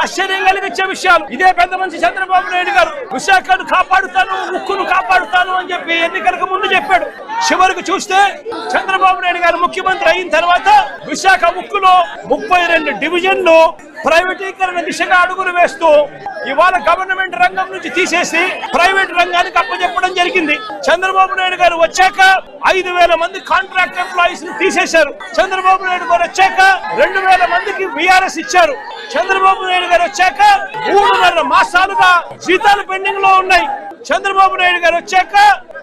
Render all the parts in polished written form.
ఆశ్చర్యం కలిగించే విషయాలు. ఇదే పెద్ద మనిషి చంద్రబాబు నాయుడు గారు విశాఖను కాపాడుతాను, ఉక్కును కాపాడుతాను అని చెప్పి ఎన్నికలకు ముందు చెప్పాడు. చివరికి చూస్తే చంద్రబాబు నాయుడు గారు ముఖ్యమంత్రి అయిన తర్వాత విశాఖ ఉక్కులో 32 డివిజన్లు ప్రైవేటీకరణ దిశగా అడుగులు వేస్తూ ఇవాళ గవర్నమెంట్ రంగం నుంచి తీసేసి ప్రైవేట్ రంగానికి అప్పచెప్పడం జరిగింది. చంద్రబాబు నాయుడు గారు వచ్చాక 5,000 మంది కాంట్రాక్ట్ ఎంప్లాయీస్ ని తీసేశారు. చంద్రబాబు నాయుడు గారు వచ్చాక 2,000 మందికి విఆర్ఎస్ ఇచ్చారు. చంద్రబాబు నాయుడు గారు వచ్చాక 3.5 మాసాలుగా జీతాలు పెండింగ్ లో ఉన్నాయి. చంద్రబాబు నాయుడు గారు వచ్చాక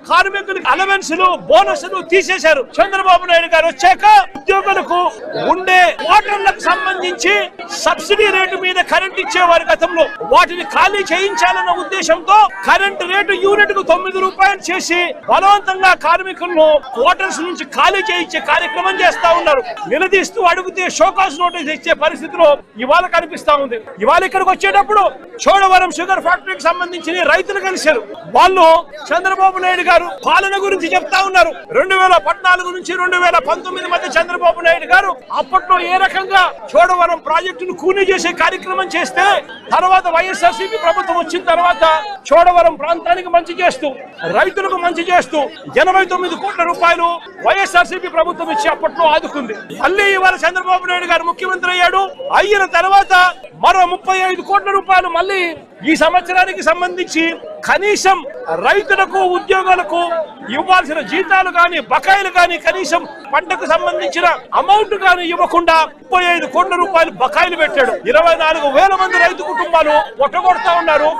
కార్మికులకు అలవెన్సులు, బోనస్లు తీసేశారు. చంద్రబాబు నాయుడు గారు వచ్చాక ఉద్యోగులకు ఉండే వాటర్లకు సంబంధించి సబ్సిడీ రేటు మీద కరెంట్ ఇచ్చేవారు గతంలో, వాటిని ఖాళీ చేయించాలన్న ఉద్దేశంతో కరెంట్ రేటు యూనిట్ కు 9 రూపాయలు చేసి బలవంతంగా కార్మికులను క్వార్టర్స్ నుంచి ఖాళీ చేయించే కార్యక్రమం చేస్తా ఉన్నారు. నిలదీస్తూ అడిగితే షోకాస్ నోటీస్ ఇచ్చే పరిస్థితిలో ఇవాళ కనిపిస్తా ఉంది. ఇవాళ ఇక్కడికి వచ్చేటప్పుడు చోడవరం షుగర్ ఫ్యాక్టరీకి సంబంధించి రైతులు కలిశారు. వాళ్ళు చంద్రబాబు నాయుడు గారు పాలన గురించి చెప్తా ఉన్నారు. 2014 నుంచి 2019 మధ్య చంద్రబాబు నాయుడు గారు అప్పట్లో ఏ రకంగా చోడవరం ప్రాజెక్టును కూనీ చేసే కార్యక్రమం చేస్తే, తర్వాత వైఎస్ఆర్సీపీ ప్రభుత్వం వచ్చిన తర్వాత చోడవరం ప్రాంతానికి మంచి చేస్తూ, రైతులకు మంచి చేస్తూ 89 కోట్ల రూపాయలు వైఎస్ఆర్సీపీ ప్రభుత్వం ఇచ్చి అప్పట్లో ఆదుకుంది. మళ్ళీ ఇవాళ చంద్రబాబు నాయుడు గారు ముఖ్యమంత్రి అయ్యాడు. అయిన తర్వాత మరో 35 కోట్ల రూపాయలు మళ్ళీ ఈ సంవత్సరానికి సంబంధించి కనీసం రైతులకు, ఉద్యోగులకు ఇవ్వాల్సిన జీతాలు గాని, బకాయిలు గాని, కనీసం పంటకు సంబంధించిన అమౌంట్ గాని ఇవ్వకుండా 35 కోట్ల రూపాయలు బకాయిలు పెట్టాడు. 24,000 మంది రైతు కుటుంబాలు పొట్టగొడతా ఉన్నారు.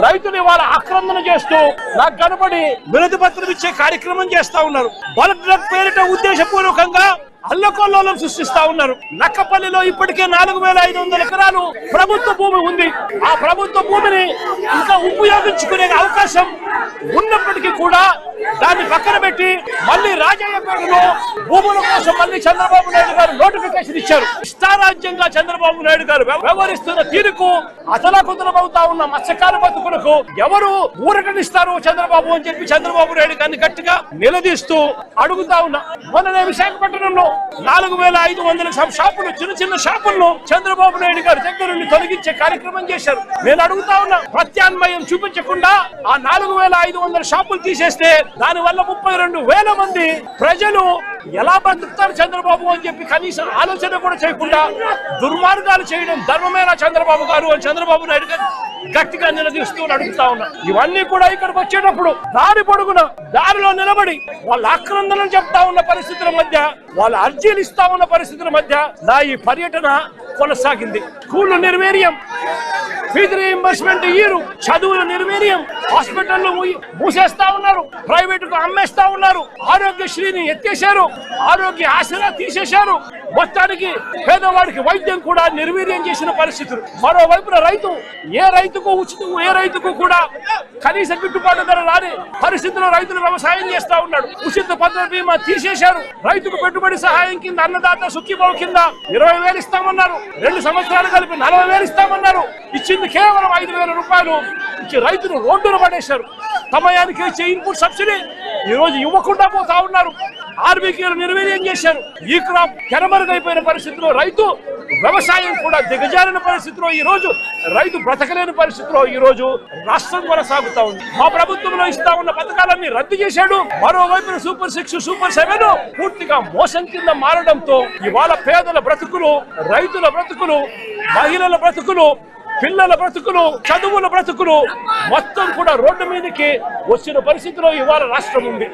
రైతులు ఇవాళ ఆక్రందన చేస్తూ నాకు కనబడి వినతి పత్రం ఇచ్చే కార్యక్రమం చేస్తా ఉన్నారు. బల్క్ డ్రగ్ పేరిట ఉద్దేశపూర్వకంగా అల్లకొల్లోలం సృష్టిస్తా ఉన్నారు. నక్కపల్లిలో ఇప్పటికే 4,500 ఎకరాలు ప్రభుత్వ భూమి ఉంది. ఆ ప్రభుత్వ భూమిని ఇంకా ఉపయోగించుకునే అవకాశం ఉన్నప్పటికీ కూడా దాన్ని పక్కన పెట్టి మళ్ళీ రాజయ్యపేటలో భూముల కోసం మళ్ళీ చంద్రబాబు నాయుడు గారు నోటిఫికేషన్ ఇచ్చారు. ఇష్టారాజ్యంగా చంద్రబాబు నాయుడు గారు వ్యవహరిస్తున్న తీరుకు అతలాకుతలమవుతా ఉన్న మత్స్యకార బతుకులకు ఎవరు ఊరటనిస్తారు చంద్రబాబు అని చెప్పి చంద్రబాబు నాయుడు గారిని గట్టిగా నిలదీస్తూ అడుగుతా ఉన్నా. మొన్ననే విశాఖపట్నంలో 4,500 షాపులు, చిన్న షాపులను చంద్రబాబు నాయుడు గారి దగ్గర నుండి తొలగించే కార్యక్రమం చేశారు. నేను అడుగుతా ఉన్నా, ప్రత్యామ్నాయం చూపించకుండా ఆ 4,500 షాపులు తీసేస్తే దాని వల్ల 32,000 మంది ప్రజలు ఎలా బతుకుతారు చంద్రబాబు అని చెప్పి కనీసం ఆలోచన కూడా చేయకుండా దుర్మార్గాలు చేయడం ధర్మమేనా చంద్రబాబు గారు అని చంద్రబాబు నాయుడు గారు గట్టిగా నిలదీస్తూ అడుగుతా ఉన్నా. ఇవన్నీ కూడా ఇక్కడికి వచ్చేటప్పుడు దారి పొడుగున దారిలో నిలబడి వాళ్ళ ఆక్రందనలు చెప్తా ఉన్న పరిస్థితుల మధ్య, వాళ్ళ అర్జీలు ఇస్తా ఉన్న పరిస్థితుల మధ్య నా ఈ పర్యటన కొనసాగింది. స్కూళ్లు నిర్వీర్యం, ఫీజు రీయింబర్స్మెంట్ ఇయ్యరు, చదువుల నిర్వీర్యం, హాస్పిటల్ మూసేస్తా ఉన్నారు, ప్రైవేట్ కు అమ్మేస్తా ఉన్నారు, ఆరోగ్యశ్రీని ఎత్తేశారు, ఆరోగ్య ఆసరా తీసేశారు. మొత్తానికి పేదవాడికి వైద్యం కూడా నిర్వీర్యం చేసిన పరిస్థితులు. మరోవైపున ఏ రైతుకు కూడా కనీస గిట్టుబాటు ధర రాని పరిస్థితుల్లో రైతులు వ్యవసాయం చేస్తా ఉన్నాడు. ఉచిత పద్ధతి బీమా తీసేశారు. రైతుకు పెట్టుబడి సహాయం కింద అన్నదాత సుఖీభావ కింద 20,000 ఇస్తామన్నారు. 2 సంవత్సరాలు కలిపి 40,000 ఇస్తామన్నారు. ఇచ్చింది కేవలం 5,000 రూపాయలు ఇచ్చి రైతులు రోడ్డున పడేశారు. సమయానికి ఇచ్చే ఇన్పుట్ సబ్సిడీ ఈ రోజు ఇవ్వకుండా పోతా ఉన్నారు. ఆర్బీకేలు నిర్వీర్యం చేశారు. ఈ క్రాప్ కెరమరుగైపోయిన పరిస్థితిలో రైతు వ్యవసాయం కూడా దిగజారిన పరిస్థితిలో ఈ రోజు రైతు బ్రతకలేని పరిస్థితిలో ఈ రోజు రాష్ట్రం కొనసాగుతా ఉంది. మా ప్రభుత్వంలో ఇస్తా ఉన్న పథకాలన్నీ రద్దు చేశాడు. మరోవైపు సూపర్ 6, సూపర్ 7 పూర్తిగా మోసం కింద మారడంతో ఇవాళ పేదల బ్రతుకులు, రైతుల బ్రతుకులు, మహిళల బ్రతుకులు, పిల్లల బ్రతుకులు, చదువుల బ్రతుకులు మొత్తం కూడా రోడ్డు మీదకి వచ్చిన పరిస్థితిలో ఇవాళ రాష్ట్రం ఉంది.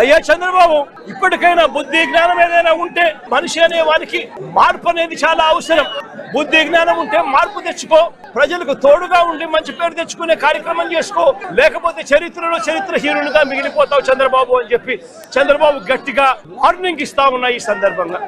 అయ్యా చంద్రబాబు, ఇప్పటికైనా బుద్ధి జ్ఞానం ఏదైనా ఉంటే, మనిషి అనే వారికి మార్పు అనేది చాలా అవసరం. బుద్ధి జ్ఞానం ఉంటే మార్పు తెచ్చుకో, ప్రజలకు తోడుగా ఉండి మంచి పేరు తెచ్చుకునే కార్యక్రమం చేసుకో, లేకపోతే చరిత్రహీనులుగా మిగిలిపోతావు చంద్రబాబు అని చెప్పి చంద్రబాబు గట్టిగా వార్నింగ్ ఇస్తా ఉన్నా ఈ సందర్భంగా.